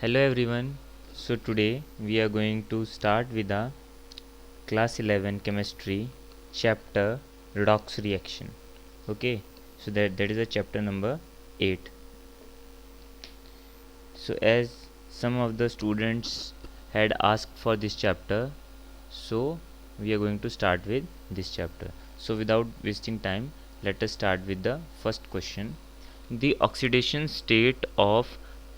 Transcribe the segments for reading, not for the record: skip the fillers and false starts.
Hello everyone. So today we are going to start with the class 11 chemistry chapter redox reaction. Okay, so that is a chapter number 8. So as some of the students had asked for this chapter, so we are going to start with this chapter. So without wasting time, let us start with the first question. The oxidation state of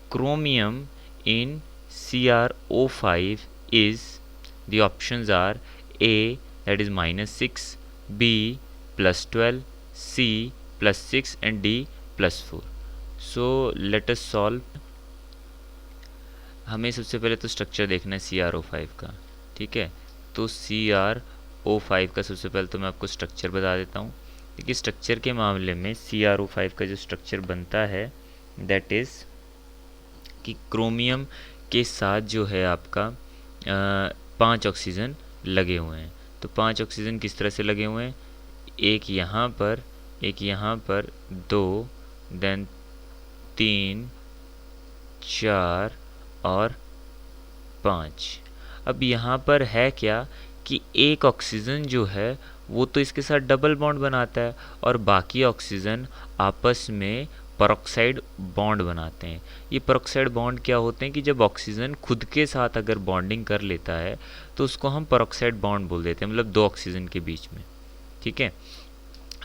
chromium in CrO5 is, the options are A, that is -6, B +12, C +6 and D +4. So let us solve. हमें सबसे पहले तो structure देखना है CrO5 का, ठीक है। तो CrO5 का सबसे पहले तो मैं आपको स्ट्रक्चर बता देता हूँ। देखिए स्ट्रक्चर के मामले में CrO5 का जो स्ट्रक्चर बनता है दैट इज़ कि क्रोमियम के साथ जो है आपका 5 ऑक्सीजन लगे हुए हैं। तो 5 ऑक्सीजन किस तरह से लगे हुए हैं, एक यहाँ पर, एक यहाँ पर, 2, देन 3, 4 और 5। अब यहाँ पर है क्या कि एक ऑक्सीजन जो है वो तो इसके साथ डबल बॉन्ड बनाता है और बाकी ऑक्सीजन आपस में परऑक्साइड बॉन्ड बनाते हैं। ये परऑक्साइड बॉन्ड क्या होते हैं कि जब ऑक्सीजन खुद के साथ अगर बॉन्डिंग कर लेता है तो उसको हम परऑक्साइड बॉन्ड बोल देते हैं, मतलब दो ऑक्सीजन के बीच में, ठीक है।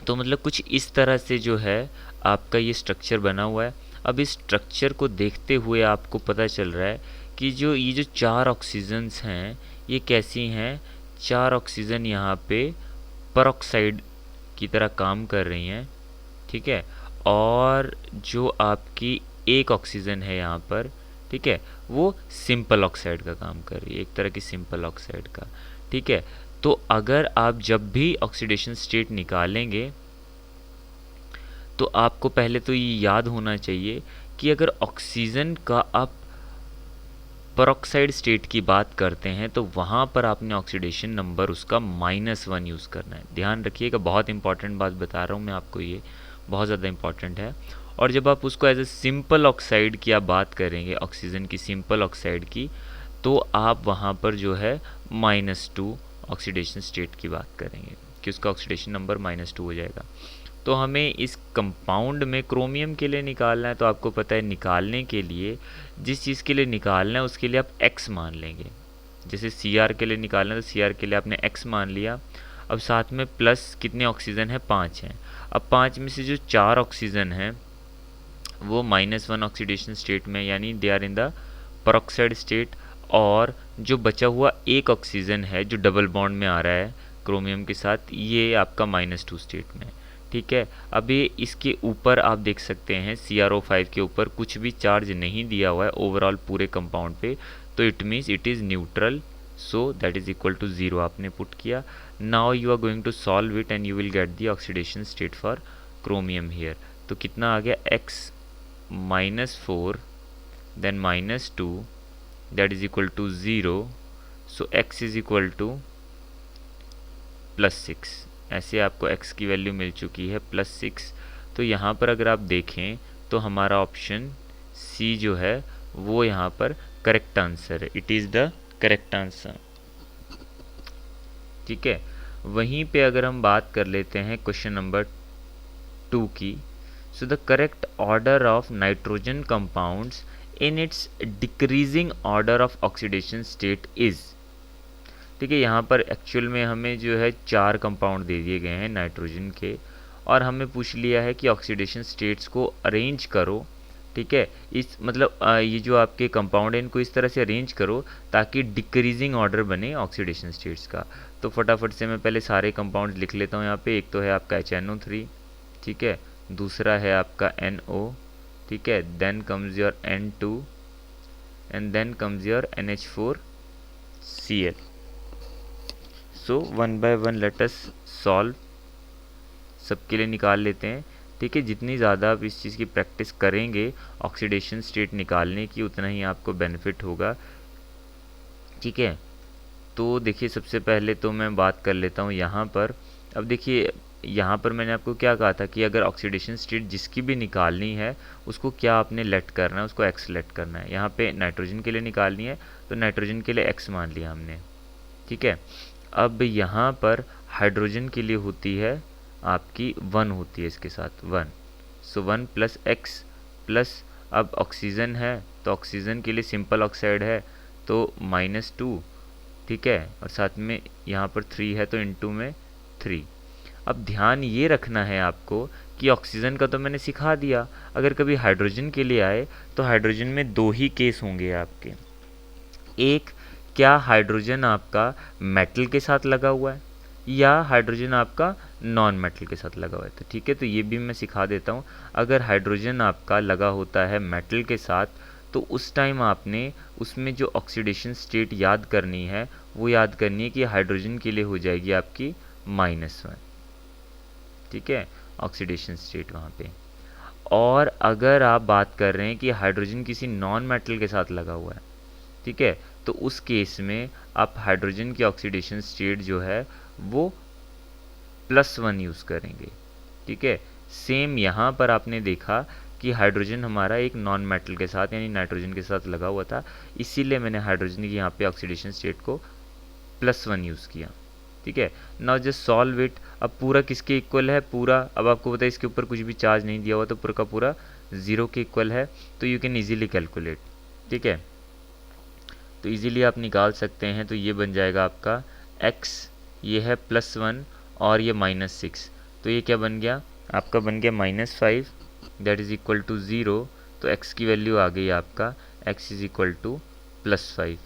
तो मतलब कुछ इस तरह से जो है आपका ये स्ट्रक्चर बना हुआ है। अब इस स्ट्रक्चर को देखते हुए आपको पता चल रहा है कि ये जो 4 ऑक्सीजन्स हैं ये कैसी हैं, 4 ऑक्सीजन यहाँ पे परऑक्साइड की तरह काम कर रही हैं, ठीक है। और जो आपकी एक ऑक्सीजन है यहाँ पर, ठीक है, वो सिंपल ऑक्साइड का काम कर रही है, एक तरह की सिंपल ऑक्साइड का, ठीक है। तो अगर आप जब भी ऑक्सीडेशन स्टेट निकालेंगे तो आपको पहले तो ये याद होना चाहिए कि अगर ऑक्सीजन का आप परऑक्साइड स्टेट की बात करते हैं तो वहाँ पर आपने ऑक्सीडेशन नंबर उसका -1 यूज़ करना है। ध्यान रखिएगा, बहुत इंपॉर्टेंट बात बता रहा हूँ मैं आपको, ये बहुत ज़्यादा इंपॉर्टेंट है। और जब आप उसको एज ए सिंपल ऑक्साइड की आप बात करेंगे, ऑक्सीजन की सिंपल ऑक्साइड की, तो आप वहाँ पर जो है -2 ऑक्सीडेशन स्टेट की बात करेंगे कि उसका ऑक्सीडेशन नंबर -2 हो जाएगा। तो हमें इस कंपाउंड में क्रोमियम के लिए निकालना है, तो आपको पता है निकालने के लिए जिस चीज़ के लिए निकालना है उसके लिए आप x मान लेंगे। जैसे Cr के लिए निकालना है तो Cr के लिए आपने x मान लिया। अब साथ में प्लस कितने ऑक्सीजन है, 5 हैं। अब 5 में से जो 4 ऑक्सीजन हैं वो -1 ऑक्सीडेशन स्टेट में, यानी they are in the peroxide state. और जो बचा हुआ एक ऑक्सीजन है जो डबल बॉन्ड में आ रहा है क्रोमियम के साथ, ये आपका -2 स्टेट में है, ठीक है। अभी इसके ऊपर आप देख सकते हैं CrO5 के ऊपर कुछ भी चार्ज नहीं दिया हुआ है ओवरऑल पूरे कंपाउंड पे, तो it means it is neutral, so that is equal to 0 आपने पुट किया। Now you are going to solve it and you will get the oxidation state for chromium here. तो कितना आ गया, x -4 then -2 that is equal to 0, so x is equal to +6। ऐसे आपको x की value मिल चुकी है +6। तो यहाँ पर अगर आप देखें तो हमारा ऑप्शन C जो है वो यहाँ पर करेक्ट आंसर है, it is the correct answer, ठीक है। वहीं पे अगर हम बात कर लेते हैं क्वेश्चन नंबर 2 की, so the correct order of nitrogen compounds in its decreasing order of oxidation state is, ठीक है। यहाँ पर एक्चुअल में हमें जो है 4 कंपाउंड दे दिए गए हैं नाइट्रोजन के, और हमें पूछ लिया है कि ऑक्सीडेशन स्टेट्स को अरेंज करो, ठीक है। इस मतलब ये जो आपके कंपाउंड है इनको इस तरह से अरेंज करो ताकि डिक्रीजिंग ऑर्डर बने ऑक्सीडेशन स्टेट्स का। तो फटाफट से मैं पहले सारे कंपाउंड लिख लेता हूँ यहाँ पे। एक तो है आपका HNO3, ठीक है, दूसरा है आपका NO, ठीक है, then comes your N2 and then comes your NH4Cl। So 1 by 1 let us solve, सबके लिए निकाल लेते हैं, ठीक है। जितनी ज़्यादा आप इस चीज़ की प्रैक्टिस करेंगे ऑक्सीडेशन स्टेट निकालने की, उतना ही आपको बेनिफिट होगा, ठीक है। तो देखिए सबसे पहले तो मैं बात कर लेता हूँ यहाँ पर। अब देखिए यहाँ पर मैंने आपको क्या कहा था कि अगर ऑक्सीडेशन स्टेट जिसकी भी निकालनी है उसको क्या आपने लेट करना है, उसको एक्स लेट करना है। यहाँ पे नाइट्रोजन के लिए निकालनी है तो नाइट्रोजन के लिए एक्स मान लिया हमने, ठीक है। अब यहाँ पर हाइड्रोजन के लिए होती है आपकी 1 होती है इसके साथ 1, सो 1 प्लस एक्स प्लस, अब ऑक्सीजन है तो ऑक्सीजन के लिए सिंपल ऑक्साइड है तो -2, ठीक है, और साथ में यहाँ पर 3 है तो इनटू में 3। अब ध्यान ये रखना है आपको कि ऑक्सीजन का तो मैंने सिखा दिया, अगर कभी हाइड्रोजन के लिए आए तो हाइड्रोजन में 2 ही केस होंगे आपके। एक, क्या हाइड्रोजन आपका मेटल के साथ लगा हुआ है या हाइड्रोजन आपका नॉन मेटल के साथ लगा हुआ है। तो ठीक है, तो ये भी मैं सिखा देता हूँ। अगर हाइड्रोजन आपका लगा होता है मेटल के साथ तो उस टाइम आपने उसमें जो ऑक्सीडेशन स्टेट याद करनी है वो याद करनी है कि हाइड्रोजन के लिए हो जाएगी आपकी -1, ठीक है, ऑक्सीडेशन स्टेट वहाँ पे। और अगर आप बात कर रहे हैं कि हाइड्रोजन किसी नॉन मेटल के साथ लगा हुआ है, ठीक है, तो उस केस में आप हाइड्रोजन की ऑक्सीडेशन स्टेट जो है वो +1 यूज़ करेंगे, ठीक है। सेम यहाँ पर आपने देखा कि हाइड्रोजन हमारा एक नॉन मेटल के साथ यानी नाइट्रोजन के साथ लगा हुआ था, इसीलिए मैंने हाइड्रोजन की यहाँ पे ऑक्सीडेशन स्टेट को +1 यूज़ किया, ठीक है। Now just solve it. अब पूरा किसके इक्वल है, पूरा, अब आपको पता है इसके ऊपर कुछ भी चार्ज नहीं दिया हुआ तो पूरा का पूरा 0 के इक्वल है, तो यू कैन इजीली कैलकुलेट, ठीक है। तो इजीली आप निकाल सकते हैं। तो ये बन जाएगा आपका x, ये है +1 और ये -6, तो ये क्या बन गया आपका, बन गया -5 दैट इज़ इक्वल टू 0। तो x की वैल्यू आ गई आपका x इज़ इक्वल टू +5,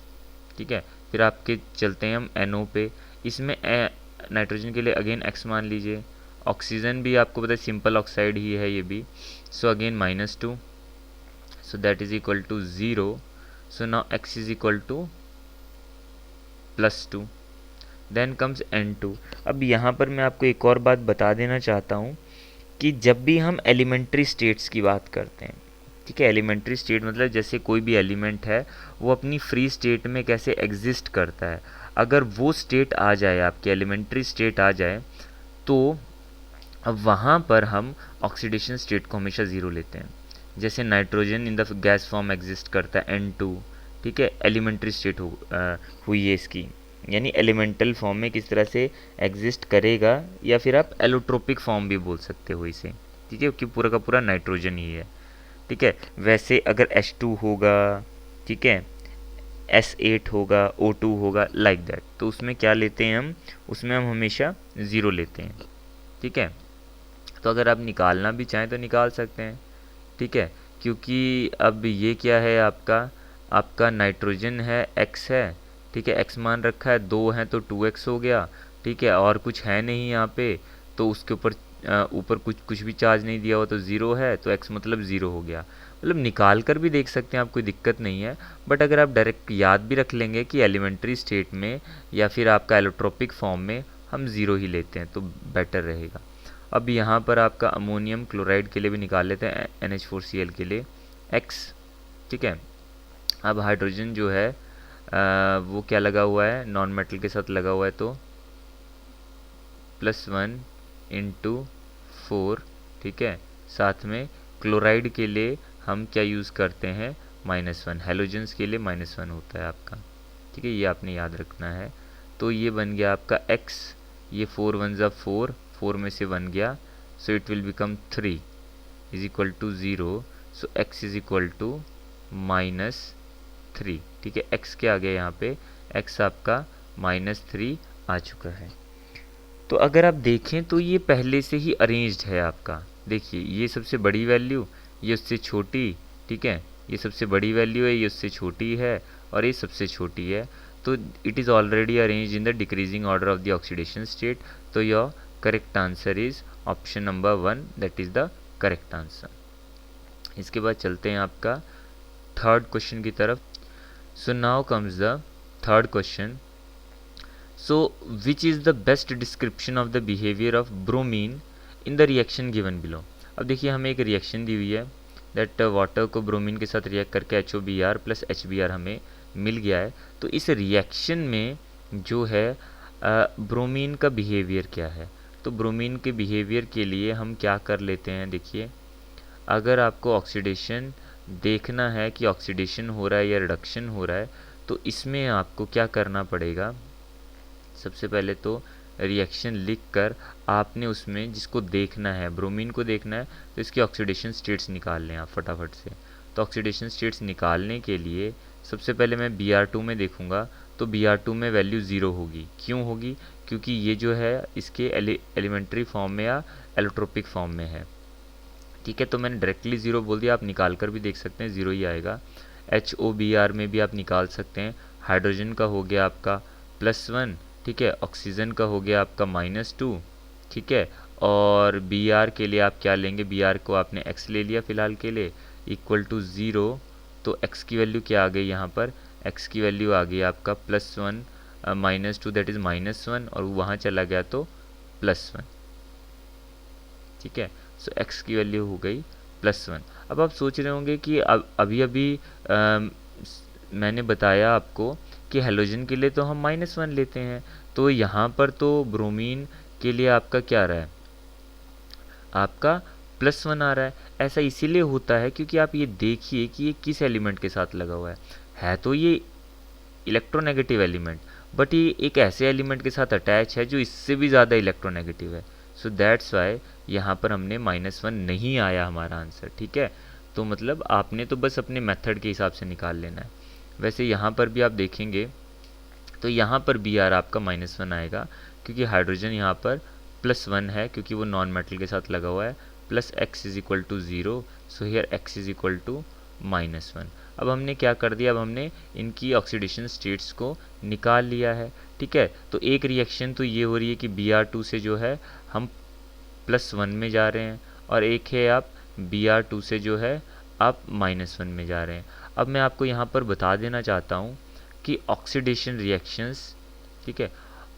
ठीक है। फिर आपके चलते हैं हम NO पे। इसमें नाइट्रोजन के लिए अगेन x मान लीजिए, ऑक्सीजन भी आपको पता है सिंपल ऑक्साइड ही है ये भी, so again -2, so that is equal to 0। So now x is equal to +2, then comes N2। अब यहाँ पर मैं आपको एक और बात बता देना चाहता हूँ कि जब भी हम एलिमेंट्री स्टेट्स की बात करते हैं, ठीक है, एलिमेंट्री स्टेट मतलब जैसे कोई भी एलिमेंट है वो अपनी फ्री स्टेट में कैसे एग्जिस्ट करता है, अगर वो स्टेट आ जाए, आपकी एलिमेंट्री स्टेट आ जाए, तो अब वहाँ पर हम ऑक्सीडेशन स्टेट को हमेशा 0 लेते हैं। जैसे nitrogen in the gas form exist करता है N2, ठीक है, एलिमेंट्री स्टेट हुई है इसकी, यानी एलिमेंटल फॉर्म में किस तरह से एग्जिस्ट करेगा, या फिर आप एलोट्रोपिक फॉर्म भी बोल सकते हो इसे, ठीक है, क्योंकि पूरा का पूरा नाइट्रोजन ही है, ठीक है। वैसे अगर H2 होगा, ठीक है, S8 होगा, O2 होगा, लाइक दैट, तो उसमें क्या लेते हैं हम, उसमें हम हमेशा 0 लेते हैं, ठीक है। तो अगर आप निकालना भी चाहें तो निकाल सकते हैं, ठीक है, क्योंकि अब ये क्या है आपका नाइट्रोजन है, x है, ठीक है, x मान रखा है, 2 है तो 2x हो गया, ठीक है, और कुछ है नहीं यहाँ पे, तो उसके ऊपर ऊपर कुछ भी चार्ज नहीं दिया हुआ तो 0 है, तो x मतलब 0 हो गया। मतलब निकाल कर भी देख सकते हैं आप, कोई दिक्कत नहीं है, बट अगर आप डायरेक्ट याद भी रख लेंगे कि एलिमेंट्री स्टेट में या फिर आपका एलोट्रोपिक फॉर्म में हम 0 ही लेते हैं तो बेटर रहेगा। अब यहाँ पर आपका अमोनियम क्लोराइड के लिए भी निकाल लेते हैं, NH4Cl के लिए x, ठीक है। अब हाइड्रोजन जो है वो क्या लगा हुआ है, नॉन मेटल के साथ लगा हुआ है, तो +1 इंटू 4, ठीक है। साथ में क्लोराइड के लिए हम क्या यूज़ करते हैं, -1, हेलोजेंस के लिए -1 होता है आपका, ठीक है, ये आपने याद रखना है। तो ये बन गया आपका x, ये 4 1 ज़ा 4, 4 में से 1 गया, so it will become 3 is equal to 0, so x is equal to -3, ठीक है। x क्या आ गया यहाँ पे, x आपका -3 आ चुका है। तो अगर आप देखें तो ये पहले से ही अरेंज्ड है आपका, देखिए ये सबसे बड़ी वैल्यू, ये उससे छोटी, ठीक है, ये सबसे बड़ी वैल्यू है, ये उससे छोटी है, और ये सबसे छोटी है, तो it is already arrange in the decreasing order of the oxidation state. तो your correct answer is option number 1, that is the correct answer. इसके बाद चलते हैं आपका थर्ड क्वेश्चन की तरफ। So now comes the third question. So, which is the best description of the behavior of bromine in the reaction given below? अब देखिए हमें एक रिएक्शन दी हुई है, दैट वाटर को ब्रोमीन के साथ रिएक्ट करके HOBr प्लस HBr हमें मिल गया है। तो इस रिएक्शन में जो है ब्रोमीन का बिहेवियर क्या है, तो ब्रोमीन के बिहेवियर के लिए हम क्या कर लेते हैं, देखिए अगर आपको ऑक्सीडेशन देखना है कि ऑक्सीडेशन हो रहा है या रिडक्शन हो रहा है, तो इसमें आपको क्या करना पड़ेगा, सबसे पहले तो रिएक्शन लिख कर आपने उसमें जिसको देखना है, ब्रोमीन को देखना है, तो इसकी ऑक्सीडेशन स्टेट्स निकाल लें आप फटाफट से। तो ऑक्सीडेशन स्टेट्स निकालने के लिए सबसे पहले मैं Br2 में देखूंगा, तो Br2 में वैल्यू 0 होगी। क्यों होगी? क्योंकि ये जो है इसके एलिमेंट्री फॉर्म में या एलोट्रोपिक फॉर्म में है। ठीक है, तो मैंने डायरेक्टली 0 बोल दिया, आप निकाल कर भी देख सकते हैं 0 ही आएगा। HOBr में भी आप निकाल सकते हैं। हाइड्रोजन का हो गया आपका +1, ठीक है, ऑक्सीजन का हो गया आपका -2, ठीक है, और Br के लिए आप क्या लेंगे, Br को आपने x ले लिया फिलहाल के लिए, इक्वल टू 0। तो x की वैल्यू क्या आ गई यहाँ पर, x की वैल्यू आ गई आपका +1 -2 दैट इज़ -1, और वहाँ चला गया तो +1, ठीक है। सो x की वैल्यू हो गई +1। अब आप सोच रहे होंगे कि अभी अभी मैंने बताया आपको कि हैलोजन के लिए तो हम -1 लेते हैं, तो यहाँ पर तो ब्रोमीन के लिए आपका क्या रहा है, आपका +1 आ रहा है। ऐसा इसीलिए होता है क्योंकि आप ये देखिए कि ये किस एलिमेंट के साथ लगा हुआ है तो ये इलेक्ट्रोनेगेटिव एलिमेंट, बट ये एक ऐसे एलिमेंट के साथ अटैच है जो इससे भी ज़्यादा इलेक्ट्रोनेगेटिव है। सो दैट्स वाई यहाँ पर हमने -1 नहीं आया हमारा आंसर, ठीक है। तो मतलब आपने तो बस अपने मेथड के हिसाब से निकाल लेना है। वैसे यहाँ पर भी आप देखेंगे तो यहाँ पर Br आपका -1 आएगा, क्योंकि हाइड्रोजन यहाँ पर +1 है क्योंकि वो नॉन मेटल के साथ लगा हुआ है, plus x is equal to 0, so here x is equal to -1। अब हमने क्या कर दिया, अब हमने इनकी ऑक्सीडेशन स्टेट्स को निकाल लिया है, ठीक है। तो एक रिएक्शन तो ये हो रही है कि Br2 से जो है हम +1 में जा रहे हैं, और एक है आप Br2 से जो है आप -1 में जा रहे हैं। अब मैं आपको यहाँ पर बता देना चाहता हूँ कि ऑक्सीडेशन रिएक्शंस, ठीक है,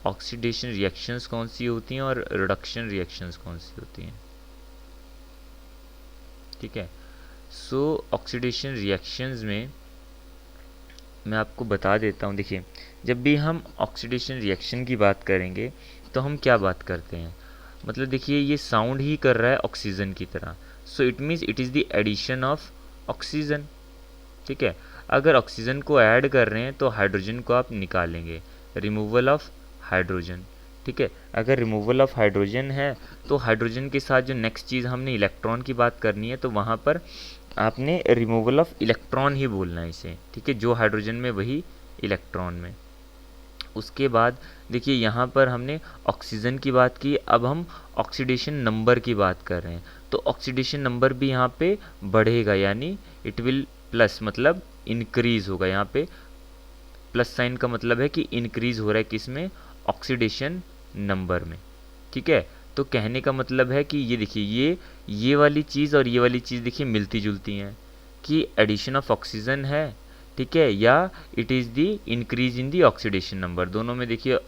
ऑक्सीडेशन रिएक्शंस कौन सी होती हैं और रिडक्शन रिएक्शंस कौन सी होती हैं, ठीक है। सो ऑक्सीडेशन रिएक्शंस में मैं आपको बता देता हूँ, देखिए जब भी हम ऑक्सीडेशन रिएक्शन की बात करेंगे तो हम क्या बात करते हैं, मतलब देखिए ये साउंड ही कर रहा है ऑक्सीजन की तरह, so it means it is the addition of oxygen, ठीक है। अगर ऑक्सीजन को ऐड कर रहे हैं तो हाइड्रोजन को आप निकालेंगे, रिमूवल ऑफ हाइड्रोजन, ठीक है। अगर रिमूवल ऑफ हाइड्रोजन है तो हाइड्रोजन के साथ जो नेक्स्ट चीज़ हमने इलेक्ट्रॉन की बात करनी है, तो वहाँ पर आपने रिमूवल ऑफ इलेक्ट्रॉन ही बोलना है इसे, ठीक है, जो हाइड्रोजन में वही इलेक्ट्रॉन में। उसके बाद देखिए यहाँ पर हमने ऑक्सीजन की बात की, अब हम ऑक्सीडेशन नंबर की बात कर रहे हैं, तो ऑक्सीडेशन नंबर भी यहाँ पे बढ़ेगा, यानी इट विल प्लस, मतलब इंक्रीज होगा। यहाँ पे प्लस साइन का मतलब है कि इंक्रीज हो रहा है किसमें, ऑक्सीडेशन नंबर में, ठीक है। तो कहने का मतलब है कि ये देखिए ये वाली चीज़ और ये वाली चीज़ देखिए मिलती जुलती हैं, कि एडिशन ऑफ ऑक्सीजन है, ठीक है, या it is the increase in the oxidation number. दोनों में देखिए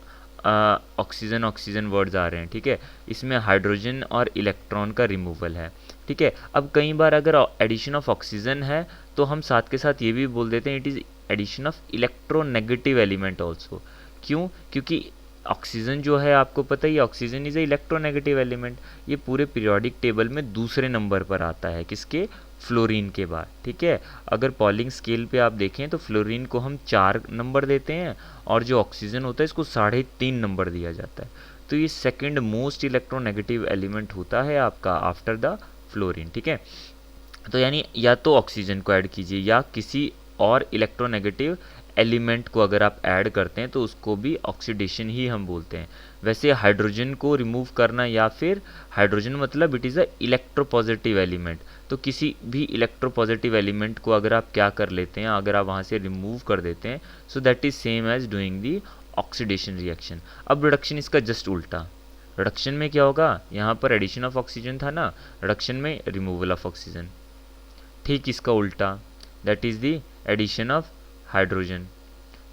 ऑक्सीजन ऑक्सीजन वर्ड्स आ रहे हैं, ठीक है। इसमें हाइड्रोजन और इलेक्ट्रॉन का रिमूवल है, ठीक है। अब कई बार अगर एडिशन ऑफ ऑक्सीजन है तो हम साथ के साथ ये भी बोल देते हैं it is addition of electronegative element also. क्यों? क्योंकि ऑक्सीजन जो है आपको पता ही, oxygen is a electronegative element, ये पूरे पीरियोडिक टेबल में दूसरे नंबर पर आता है, किसके, फ्लोरीन के बाद, ठीक है। अगर पॉलिंग स्केल पे आप देखें तो फ्लोरीन को हम 4 नंबर देते हैं, और जो ऑक्सीजन होता है इसको 3.5 नंबर दिया जाता है। तो ये सेकंड मोस्ट इलेक्ट्रोनेगेटिव एलिमेंट होता है आपका आफ्टर द फ्लोरीन, ठीक है। तो यानी या तो ऑक्सीजन को ऐड कीजिए या किसी और इलेक्ट्रोनेगेटिव एलिमेंट को अगर आप ऐड करते हैं तो उसको भी ऑक्सीडेशन ही हम बोलते हैं। वैसे हाइड्रोजन को रिमूव करना, या फिर हाइड्रोजन मतलब it is a electropositive element, तो किसी भी इलेक्ट्रोपॉजिटिव एलिमेंट को अगर आप क्या कर लेते हैं, अगर आप वहाँ से रिमूव कर देते हैं, so that is same as doing the oxidation reaction. अब रिडक्शन इसका जस्ट उल्टा, रिडक्शन में क्या होगा, यहाँ पर एडिशन ऑफ ऑक्सीजन था ना, रिडक्शन में रिमूवल ऑफ ऑक्सीजन, ठीक इसका उल्टा, that is the addition of hydrogen,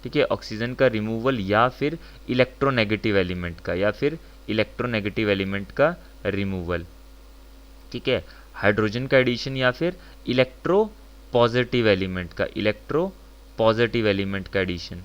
ठीक है, ऑक्सीजन का रिमूवल या फिर इलेक्ट्रोनेगेटिव एलिमेंट का, या फिर इलेक्ट्रोनेगेटिव एलिमेंट का रिमूवल, ठीक है, हाइड्रोजन का एडिशन या फिर इलेक्ट्रो पॉजिटिव एलिमेंट का, इलेक्ट्रो पॉजिटिव एलिमेंट का एडिशन,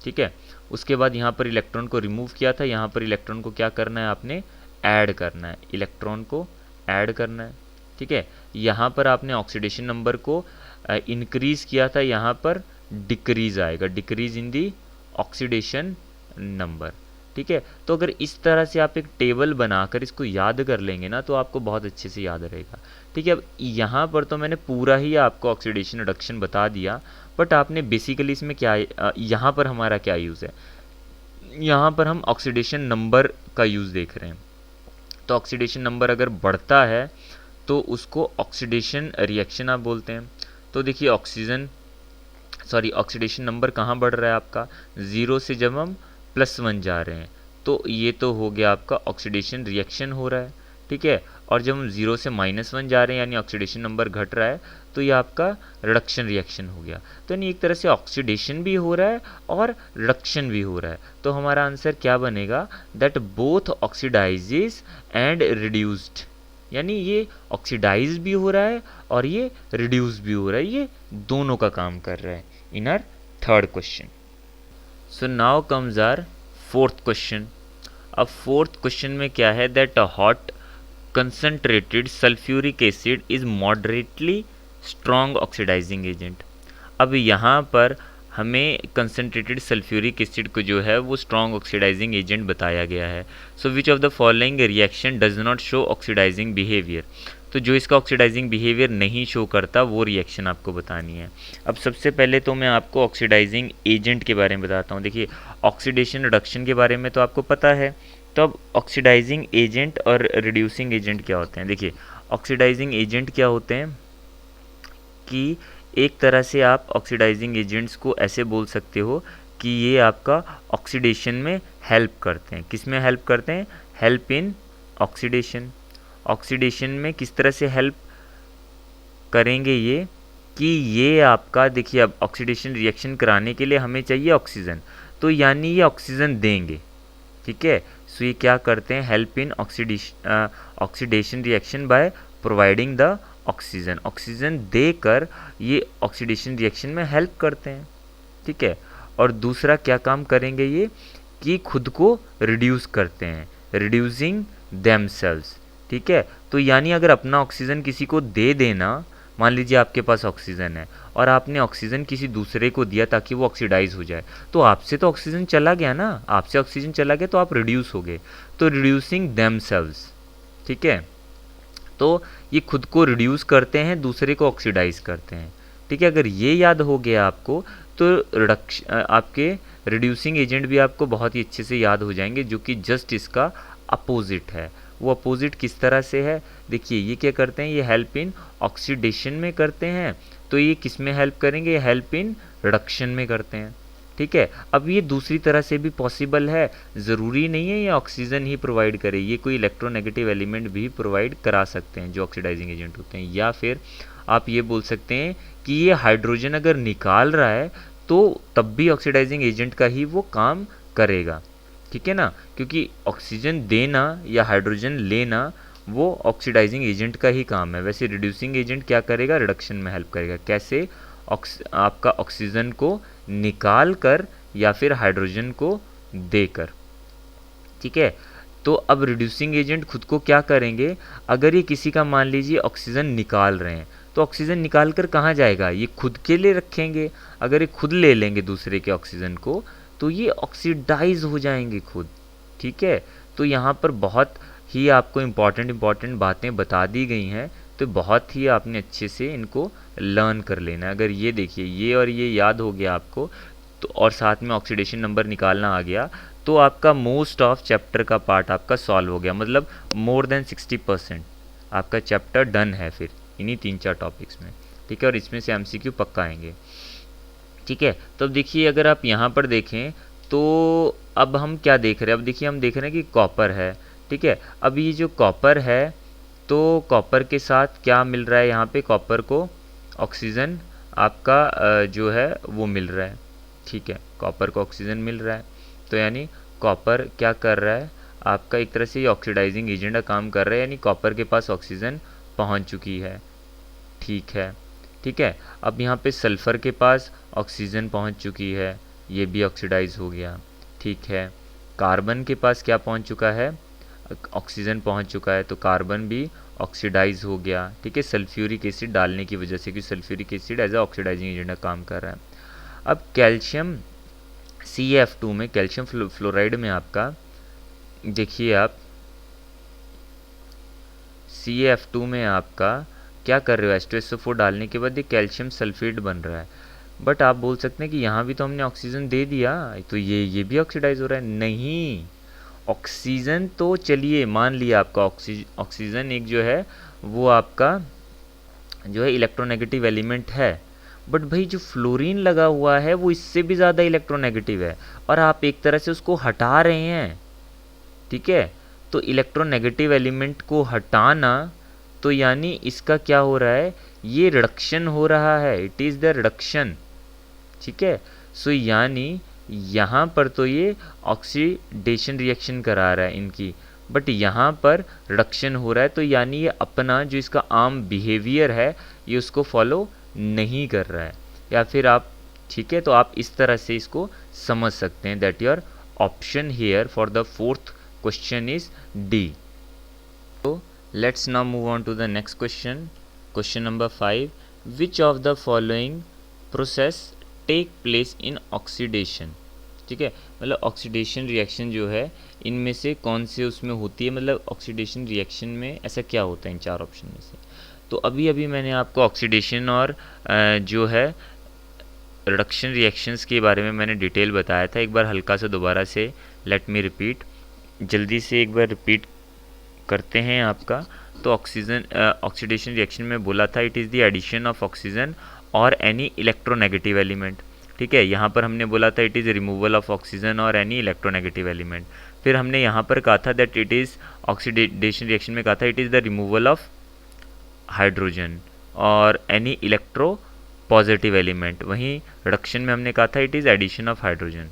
ठीक है। उसके बाद यहाँ पर इलेक्ट्रॉन को रिमूव किया था, यहाँ पर इलेक्ट्रॉन को क्या करना है आपने, ऐड करना है, इलेक्ट्रॉन को ऐड करना है, ठीक है। यहाँ पर आपने ऑक्सीडेशन नंबर को इंक्रीज किया था, यहाँ पर डिक्रीज आएगा, decrease in the oxidation number, ठीक है। तो अगर इस तरह से आप एक टेबल बनाकर इसको याद कर लेंगे ना तो आपको बहुत अच्छे से याद रहेगा, ठीक है। अब यहाँ पर तो मैंने पूरा ही आपको ऑक्सीडेशन रिडक्शन बता दिया, बट आपने बेसिकली इसमें क्या यहाँ पर हमारा क्या यूज़ है, यहाँ पर हम ऑक्सीडेशन नंबर का यूज़ देख रहे हैं। तो ऑक्सीडेशन नंबर अगर बढ़ता है तो उसको ऑक्सीडेशन रिएक्शन आप बोलते हैं। तो देखिए ऑक्सीडेशन नंबर कहाँ बढ़ रहा है आपका, 0 से जब हम +1 जा रहे हैं तो ये तो हो गया आपका ऑक्सीडेशन रिएक्शन हो रहा है, ठीक है। और जब हम 0 से -1 जा रहे हैं यानी ऑक्सीडेशन नंबर घट रहा है तो ये आपका रिडक्शन रिएक्शन हो गया। तो यानी एक तरह से ऑक्सीडेशन भी हो रहा है और रिडक्शन भी हो रहा है। तो हमारा आंसर क्या बनेगा, that both oxidises and reduced, यानी ये ऑक्सीडाइज भी हो रहा है और ये रिड्यूस भी हो रहा है, ये दोनों का काम कर रहा है in our third question. So now comes our fourth question. अब फोर्थ क्वेश्चन में क्या है, that a hot concentrated sulphuric acid is moderately strong oxidising agent. अब यहाँ पर हमें कंसनट्रेटेड सल्फ्यूरिक एसिड को जो है वो स्ट्रॉन्ग ऑक्सीडाइजिंग एजेंट बताया गया है। So which of the following reaction does not show oxidising behaviour. तो जो इसका ऑक्सीडाइजिंग बिहेवियर नहीं शो करता वो रिएक्शन आपको बतानी है। अब सबसे पहले तो मैं आपको ऑक्सीडाइजिंग एजेंट के बारे में बताता हूँ। देखिए ऑक्सीडेशन रिडक्शन के बारे में तो आपको पता है, तो अब ऑक्सीडाइजिंग एजेंट और रिड्यूसिंग एजेंट क्या होते हैं। देखिए ऑक्सीडाइजिंग एजेंट क्या होते हैं कि एक तरह से आप ऑक्सीडाइजिंग एजेंट्स को ऐसे बोल सकते हो कि ये आपका ऑक्सीडेशन में हेल्प करते हैं। किस में हेल्प करते हैं, हेल्प इन ऑक्सीडेशन। ऑक्सीडेशन में किस तरह से हेल्प करेंगे ये, कि ये आपका देखिए अब ऑक्सीडेशन रिएक्शन कराने के लिए हमें चाहिए ऑक्सीजन, तो यानी ये ऑक्सीजन देंगे, ठीक है। सो ये क्या करते हैं, help in oxidation reaction by providing the oxygen. Oxygen देकर ये ऑक्सीडेशन रिएक्शन में हेल्प करते हैं, ठीक है। और दूसरा क्या काम करेंगे ये, कि खुद को रिड्यूस करते हैं, रिड्यूसिंग देमसेल्व्स, ठीक है। तो यानी अगर अपना ऑक्सीजन किसी को दे देना, मान लीजिए आपके पास ऑक्सीजन है और आपने ऑक्सीजन किसी दूसरे को दिया ताकि वो ऑक्सीडाइज हो जाए, तो आपसे तो ऑक्सीजन चला गया ना, आपसे ऑक्सीजन चला गया तो आप रिड्यूस हो गए, तो रिड्यूसिंग देमसेल्व्स, ठीक है। तो ये खुद को रिड्यूस करते हैं, दूसरे को ऑक्सीडाइज करते हैं, ठीक है। अगर ये याद हो गया आपको तो आपके रिड्यूसिंग एजेंट भी आपको बहुत ही अच्छे से याद हो जाएंगे, जो कि जस्ट इसका अपोजिट है। वो अपोजिट किस तरह से है, देखिए ये क्या करते हैं, ये हेल्प इन ऑक्सीडेशन में करते हैं, तो ये किस में हेल्प करेंगे, हेल्प इन रिडक्शन में करते हैं, ठीक है। अब ये दूसरी तरह से भी पॉसिबल है, ज़रूरी नहीं है ये ऑक्सीजन ही प्रोवाइड करे, ये कोई इलेक्ट्रोनेगेटिव एलिमेंट भी प्रोवाइड करा सकते हैं जो ऑक्सीडाइजिंग एजेंट होते हैं। या फिर आप ये बोल सकते हैं कि ये हाइड्रोजन अगर निकाल रहा है तो तब भी ऑक्सीडाइजिंग एजेंट का ही वो काम करेगा, ठीक है ना, क्योंकि ऑक्सीजन देना या हाइड्रोजन लेना वो ऑक्सीडाइजिंग एजेंट का ही काम है। वैसे रिड्यूसिंग एजेंट क्या करेगा, रिडक्शन में हेल्प करेगा। कैसे, आपका ऑक्सीजन को निकाल कर या फिर हाइड्रोजन को देकर, ठीक है। तो अब रिड्यूसिंग एजेंट खुद को क्या करेंगे, अगर ये किसी का मान लीजिए ऑक्सीजन निकाल रहे हैं तो ऑक्सीजन निकाल कर कहाँ जाएगा, ये खुद के लिए रखेंगे। अगर ये खुद ले लेंगे दूसरे के ऑक्सीजन को तो ये ऑक्सीडाइज हो जाएंगे खुद, ठीक है। तो यहाँ पर बहुत ही आपको इम्पॉर्टेंट बातें बता दी गई हैं, तो बहुत ही आपने अच्छे से इनको लर्न कर लेना है। अगर ये देखिए ये और ये याद हो गया आपको तो, और साथ में ऑक्सीडेशन नंबर निकालना आ गया, तो आपका मोस्ट ऑफ चैप्टर का पार्ट आपका सॉल्व हो गया, मतलब मोर देन 60% आपका चैप्टर डन है फिर इन्हीं 3-4 टॉपिक्स में, ठीक है। और इसमें से एमसीक्यू पक्का आएंगे, ठीक है। तो अब देखिए अगर आप यहाँ पर देखें तो अब हम क्या देख रहे हैं, अब देखिए हम देख रहे हैं कि कॉपर है, ठीक है। अब ये जो कॉपर है तो कॉपर के साथ क्या मिल रहा है, यहाँ पे कॉपर को ऑक्सीजन आपका जो है वो मिल रहा है, ठीक है। कॉपर को ऑक्सीजन मिल रहा है, तो यानी कॉपर क्या कर रहा है, आपका एक तरह से ये ऑक्सीडाइजिंग एजेंट का काम कर रहा है, यानी कॉपर के पास ऑक्सीजन पहुँच चुकी है, ठीक है, ठीक है। अब यहाँ पे सल्फ़र के पास ऑक्सीजन पहुँच चुकी है, ये भी ऑक्सीडाइज हो गया, ठीक है। कार्बन के पास क्या पहुँच चुका है, ऑक्सीजन पहुंच चुका है तो कार्बन भी ऑक्सीडाइज हो गया, ठीक है, सल्फ्यूरिक एसिड डालने की वजह से, कि sulphuric acid as a oxidising agent काम कर रहा है। अब कैल्शियम CF2 में, कैल्शियम फ्लोराइड में आपका देखिए आप CF2 में आपका क्या कर रहे हो, H2SO4 डालने के बाद ये कैल्शियम सल्फेट बन रहा है। बट आप बोल सकते हैं कि यहाँ भी तो हमने ऑक्सीजन दे दिया, तो ये भी ऑक्सीडाइज हो रहा है। नहीं, ऑक्सीजन तो चलिए मान लिया आपका ऑक्सीजन एक जो है वो आपका जो है इलेक्ट्रोनेगेटिव एलिमेंट है, बट भाई जो फ्लोरीन लगा हुआ है वो इससे भी ज़्यादा इलेक्ट्रोनेगेटिव है और आप एक तरह से उसको हटा रहे हैं, ठीक है। तो इलेक्ट्रोनेगेटिव एलिमेंट को हटाना, तो यानी इसका क्या हो रहा है, ये रिडक्शन हो रहा है, इट इज़ द रिडक्शन, ठीक है। सो यानी यहाँ पर तो ये ऑक्सीडेशन रिएक्शन करा रहा है इनकी, बट यहाँ पर रिडक्शन हो रहा है, तो यानी ये अपना जो इसका आम बिहेवियर है ये उसको फॉलो नहीं कर रहा है, या फिर आप, ठीक है, तो आप इस तरह से इसको समझ सकते हैं that your option here for the fourth question is D. तो let's now move on to the next question, question number 5, which of the following process take place in oxidation, ठीक है, मतलब ऑक्सीडेशन रिएक्शन जो है इनमें से कौन से उसमें होती है, मतलब ऑक्सीडेशन रिएक्शन में ऐसा क्या होता है इन चार ऑप्शन में से। तो अभी अभी मैंने आपको ऑक्सीडेशन और जो है रिडक्शन रिएक्शंस के बारे में मैंने डिटेल बताया था, एक बार हल्का सा दोबारा से लेट मी रिपीट, जल्दी से एक बार रिपीट करते हैं आपका। तो ऑक्सीडेशन रिएक्शन में बोला था it is the addition of oxygen और एनी इलेक्ट्रोनेगेटिव एलिमेंट, ठीक है। यहाँ पर हमने बोला था it is removal of oxygen और एनी इलेक्ट्रोनेगेटिव एलिमेंट। फिर हमने यहाँ पर कहा था that it is, oxidation reaction में कहा था it is the removal of hydrogen और एनी इलेक्ट्रो पॉजिटिव एलिमेंट। वहीं रिडक्शन में हमने कहा था it is addition of hydrogen,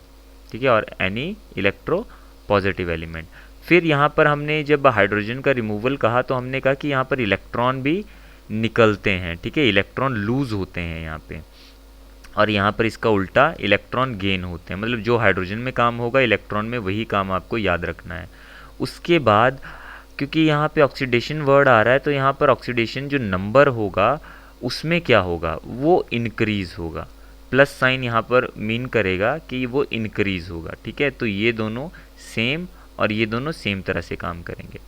ठीक है, और एनी इलेक्ट्रो पॉजिटिव एलिमेंट। फिर यहाँ पर हमने जब हाइड्रोजन का रिमूवल कहा तो हमने कहा कि यहाँ पर इलेक्ट्रॉन भी निकलते हैं, ठीक है, इलेक्ट्रॉन लूज होते हैं यहाँ पे, और यहाँ पर इसका उल्टा इलेक्ट्रॉन गेन होते हैं, मतलब जो हाइड्रोजन में काम होगा इलेक्ट्रॉन में वही काम आपको याद रखना है। उसके बाद क्योंकि यहाँ पे ऑक्सीडेशन वर्ड आ रहा है तो यहाँ पर ऑक्सीडेशन जो नंबर होगा उसमें क्या होगा, वो इंक्रीज़ होगा, प्लस साइन यहाँ पर मीन करेगा कि वो इंक्रीज़ होगा, ठीक है। तो ये दोनों सेम और ये दोनों सेम तरह से काम करेंगे,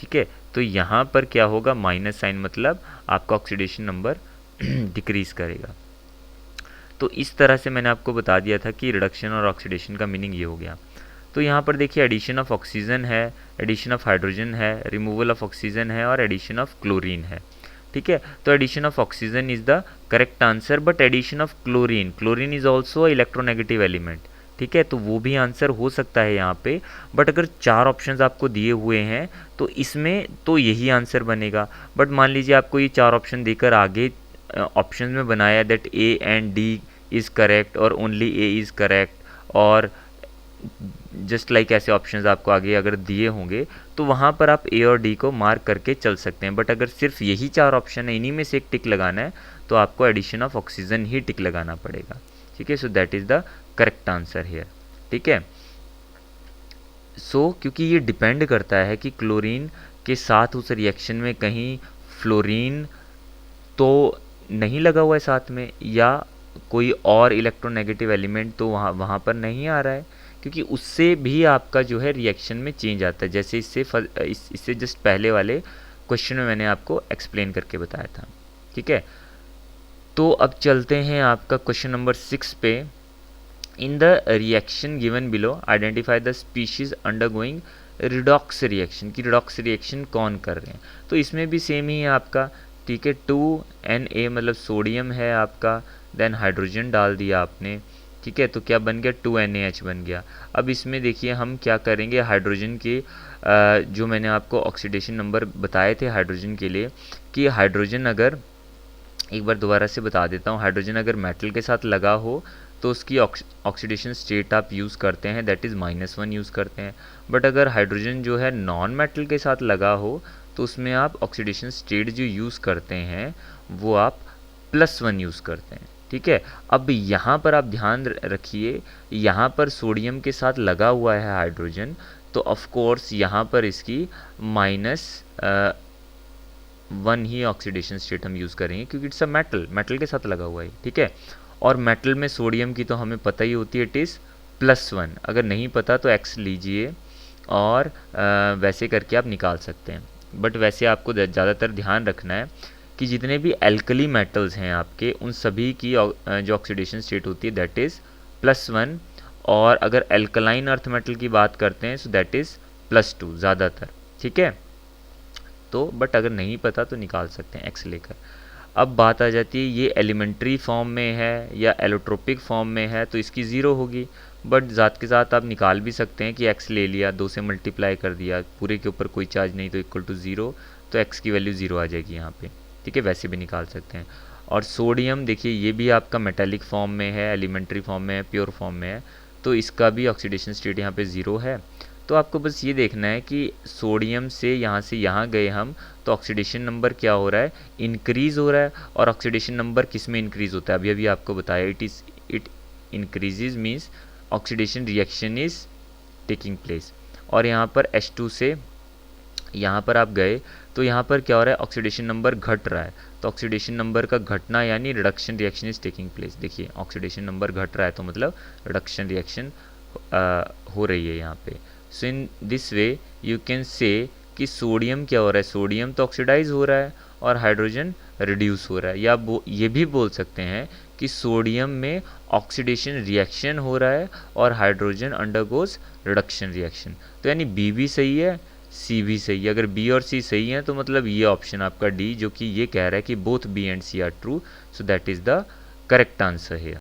ठीक है। तो यहाँ पर क्या होगा, माइनस साइन, मतलब आपका ऑक्सीडेशन नंबर डिक्रीज़ करेगा। तो इस तरह से मैंने आपको बता दिया था कि रिडक्शन और ऑक्सीडेशन का मीनिंग ये हो गया। तो यहाँ पर देखिए एडिशन ऑफ ऑक्सीजन है, एडिशन ऑफ हाइड्रोजन है, रिमूवल ऑफ ऑक्सीजन है और एडिशन ऑफ क्लोरीन है, ठीक है। तो addition of oxygen is the correct answer, but addition of chlorine, chlorine is also electronegative element, ठीक है, तो वो भी आंसर हो सकता है यहाँ पे। बट अगर चार ऑप्शंस आपको दिए हुए हैं तो इसमें तो यही आंसर बनेगा। बट मान लीजिए आपको ये चार ऑप्शन देकर आगे ऑप्शन में बनाया that A and D is correct और ओनली ए इज़ करेक्ट, और जस्ट लाइक ऐसे ऑप्शंस आपको आगे अगर दिए होंगे तो वहाँ पर आप ए और डी को मार्क करके चल सकते हैं। बट अगर सिर्फ यही चार ऑप्शन है, इन्हीं में से एक टिक लगाना है, तो आपको एडिशन ऑफ ऑक्सीजन ही टिक लगाना पड़ेगा, ठीक है। सो that is the correct answer here, ठीक है। सो क्योंकि ये डिपेंड करता है कि क्लोरीन के साथ उस रिएक्शन में कहीं फ्लोरीन तो नहीं लगा हुआ है साथ में, या कोई और इलेक्ट्रोनेगेटिव एलिमेंट तो वहाँ पर नहीं आ रहा है, क्योंकि उससे भी आपका जो है रिएक्शन में चेंज आता है, जैसे इससे जस्ट पहले वाले क्वेश्चन में मैंने आपको एक्सप्लेन करके बताया था, ठीक है। तो अब चलते हैं आपका क्वेश्चन नंबर 6 पे। In the reaction given below identify the species undergoing redox reaction, की रिडॉक्स रिएक्शन कौन कर रहे हैं। तो इसमें भी सेम ही है आपका, ठीक है, 2Na मतलब सोडियम है आपका, देन हाइड्रोजन डाल दिया आपने, ठीक है, तो क्या बन गया, 2NaH बन गया। अब इसमें देखिए हम क्या करेंगे, हाइड्रोजन के जो मैंने आपको ऑक्सीडेशन नंबर बताए थे हाइड्रोजन के लिए, कि हाइड्रोजन अगर, एक बार दोबारा से बता देता हूँ, हाइड्रोजन अगर मेटल के साथ लगा हो तो उसकी ऑक्सीडेशन स्टेट आप यूज़ करते हैं दैट इज़ -1 यूज़ करते हैं। बट अगर हाइड्रोजन जो है नॉन मेटल के साथ लगा हो तो उसमें आप ऑक्सीडेशन स्टेट जो यूज़ करते हैं वो आप +1 यूज़ करते हैं, ठीक है। अब यहाँ पर आप ध्यान रखिए, यहाँ पर सोडियम के साथ लगा हुआ है हाइड्रोजन, तो ऑफ कोर्स यहाँ पर इसकी -1 ही ऑक्सीडेशन स्टेट हम यूज़ करेंगे, क्योंकि इट्स अ मेटल के साथ लगा हुआ है, ठीक है। और मेटल में सोडियम की तो हमें पता ही होती है, इट इज़ +1। अगर नहीं पता तो x लीजिए और वैसे करके आप निकाल सकते हैं। बट वैसे आपको ज़्यादातर ध्यान रखना है कि जितने भी एल्कली मेटल्स हैं आपके, उन सभी की जो ऑक्सीडेशन स्टेट होती है दैट इज़ +1। और अगर एल्कलाइन अर्थ मेटल की बात करते हैं सो दैट इज़ +2 ज़्यादातर, ठीक है। तो बट अगर नहीं पता तो निकाल सकते हैं x लेकर। अब बात आ जाती है ये एलिमेंट्री फॉर्म में है या एलोट्रोपिक फॉर्म में है, तो इसकी ज़ीरो होगी। बट ज़ात के साथ आप निकाल भी सकते हैं कि x ले लिया, 2 से मल्टीप्लाई कर दिया, पूरे के ऊपर कोई चार्ज नहीं तो इक्वल टू 0, तो x की वैल्यू 0 आ जाएगी यहाँ पे, ठीक है। वैसे भी निकाल सकते हैं। और सोडियम देखिए ये भी आपका मेटालिक फॉर्म में है, एलिमेंट्री फॉर्म में है, प्योर फॉर्म में है, तो इसका भी ऑक्सीडेशन स्टेट यहाँ पे 0 है। तो आपको बस ये देखना है कि सोडियम से यहाँ गए हम, तो ऑक्सीडेशन नंबर क्या हो रहा है, इंक्रीज़ हो रहा है। और ऑक्सीडेशन नंबर किस में इंक्रीज़ होता है, अभी अभी आपको बताया, it increases means oxidation reaction is taking place. और यहाँ पर H2 से यहाँ पर आप गए तो यहाँ पर क्या हो रहा है, ऑक्सीडेशन नंबर घट रहा है। तो ऑक्सीडेशन नंबर का घटना यानी reduction reaction is taking place. देखिए ऑक्सीडेशन नंबर घट रहा है तो मतलब रिडक्शन रिएक्शन हो रही है यहाँ पे। So in this way you can say कि सोडियम क्या हो रहा है, सोडियम तो ऑक्सीडाइज हो रहा है और हाइड्रोजन रिड्यूस हो रहा है। या ये भी बोल सकते हैं कि सोडियम में ऑक्सीडेशन रिएक्शन हो रहा है और हाइड्रोजन अंडरगोज रिडक्शन रिएक्शन। तो यानी बी भी सही है, सी भी सही है। अगर बी और सी सही है तो मतलब ये ऑप्शन आपका डी, जो कि ये कह रहा है कि both B and C are true, so that is the correct answer है।